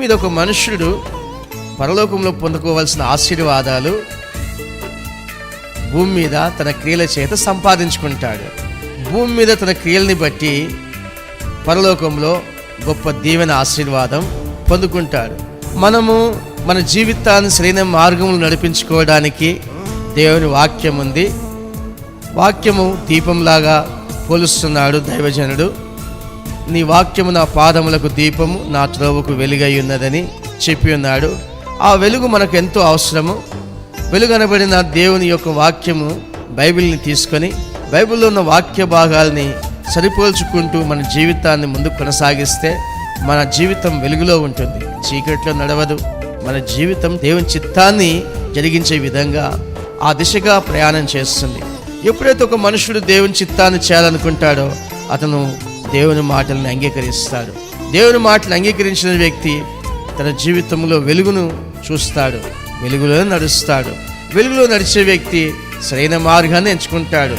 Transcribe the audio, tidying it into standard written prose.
మీద ఒక మనుష్యుడు పరలోకంలో పొందుకోవాల్సిన ఆశీర్వాదాలు భూమి మీద తన క్రియల చేత సంపాదించుకుంటాడు. భూమి మీద తన క్రియల్ని బట్టి పరలోకంలో గొప్ప దీవెన ఆశీర్వాదం పొందుకుంటాడు. మనము మన జీవితాన్ని సరైన మార్గంలో నడిపించుకోవడానికి దేవుని వాక్యం ఉంది. వాక్యము దీపంలాగా పోలుస్తున్నాడు దైవజనుడు. నీ వాక్యము నా పాదములకు దీపము, నా త్రోవకు వెలుగై ఉన్నదని చెప్పి ఉన్నాడు. ఆ వెలుగు మనకు ఎంతో అవసరము. వెలుగనబడిన దేవుని యొక్క వాక్యము బైబిల్ని తీసుకొని బైబిల్లో ఉన్న వాక్య భాగాల్ని సరిపోల్చుకుంటూ మన జీవితాన్ని ముందుకు కొనసాగిస్తే మన జీవితం వెలుగులో ఉంటుంది, చీకట్లో నడవదు. మన జీవితం దేవుని చిత్తాన్ని జరిగించే విధంగా ఆ దిశగా ప్రయాణం చేస్తుంది. ఎప్పుడైతే ఒక మనుషుడు దేవుని చిత్తాన్ని చేయాలనుకుంటాడో అతను దేవుని మాటలను అంగీకరిస్తాడు. దేవుని మాటలు అంగీకరించిన వ్యక్తి తన జీవితంలో వెలుగును చూస్తాడు, వెలుగులో నడుస్తాడు. వెలుగులో నడిచే వ్యక్తి సరైన మార్గాన్ని ఎంచుకుంటాడు.